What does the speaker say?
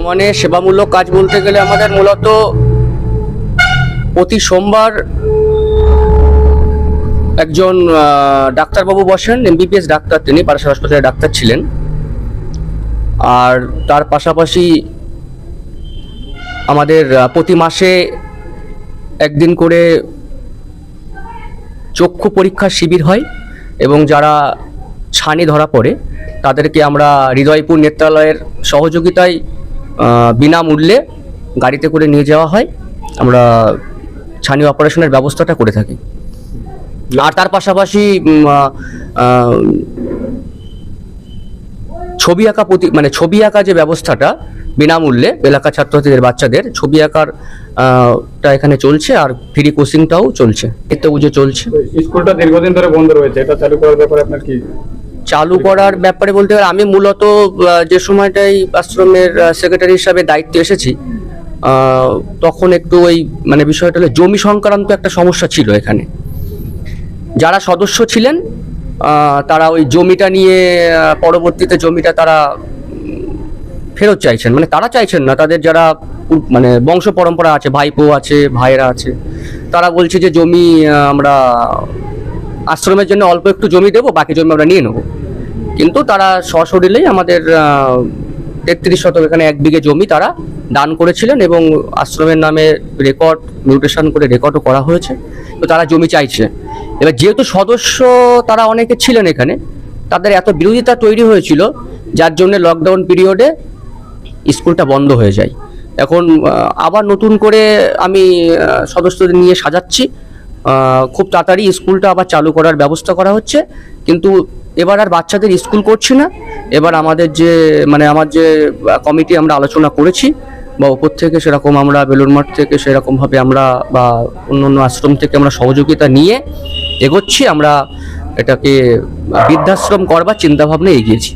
মানে সেবামূলক কাজ বলতে গেলে আমাদের মূলত প্রতি সোমবার একজন ডাক্তারবাবু বসেন, এমবিবিএস ডাক্তার, তিনি পারাসা হাসপাতালের ডাক্তার ছিলেন। আর তার পাশাপাশি আমাদের প্রতি মাসে একদিন করে চক্ষু পরীক্ষার শিবির হয় এবং যারা ছানি ধরা পড়ে তাদেরকে আমরা হৃদয়পুর নেত্রালয়ের সহযোগিতায় বিনামূল্যে গাড়িতে করে নিয়ে যাওয়া হয়। আমরা ছানি অপারেশনের ব্যবস্থাটা করে থাকি। আর তার পাশাপাশি ছবি আঁকা ছবি আঁকা যে ব্যবস্থাটা বিনামূল্যে এলাকার ছাত্রছাত্রীদের বাচ্চাদের ছবি আঁকার টা এখানে চলছে, আর ফ্রি কোচিংটাও চলছে, এতে পুজো চলছে। স্কুলটা দীর্ঘদিন ধরে বন্ধ রয়েছে, এটা চালু করার ব্যাপারে আপনার কি? চালু করার ব্যাপারে বলতে গেলে আমি মূলত যে সময়টাই আশ্রমের সেক্রেটারি হিসাবে দায়িত্বে এসেছি তখন একটু ওই বিষয়টা হলো জমি সংক্রান্ত একটা সমস্যা ছিল এখানে। যারা সদস্য ছিলেন তারা ওই জমিটা নিয়ে পরবর্তীতে জমিটা তারা ফেরত চাইছেন, তারা চাইছেন না, তাদের যারা বংশ পরম্পরা আছে, ভাইপো আছে, ভাইয়েরা আছে, তারা বলছে যে জমি আমরা আশ্রমের জন্য অল্প একটু জমি দেবো, বাকি জমি আমরা নিয়ে নেবো। কিন্তু তারা সশরীরেই আমাদের 33 শতক এখানে 1 বিঘে জমি তারা দান করেছিলেন এবং আশ্রমের নামে রেকর্ড মিউটেশন করে রেকর্ডও করা হয়েছে। তো তারা জমি চাইছে। এবার যেহেতু সদস্য তারা অনেকে ছিলেন এখানে, তাদের এত বিরোধিতা তৈরি হয়েছিল যার জন্য লকডাউন পিরিয়ডে স্কুলটা বন্ধ হয়ে যায়। এখন আবার নতুন করে আমি সদস্যদের নিয়ে সাজাচ্ছি, খুব তাড়াতাড়ি স্কুলটা আবার চালু করার ব্যবস্থা করা হচ্ছে। কিন্তু এবার আর বাচ্চাদের স্কুল করছি না, এবার আমাদের যে আমার যে কমিটি আমরা আলোচনা করেছি বা ওপর থেকে সেরকম আমরা বেলুড়মঠ থেকে সেরকমভাবে আমরা বা অন্য আশ্রম থেকে আমরা সহযোগিতা নিয়ে এগোচ্ছি। আমরা এটাকে বৃদ্ধাশ্রম করবার চিন্তাভাবনা এগিয়েছি।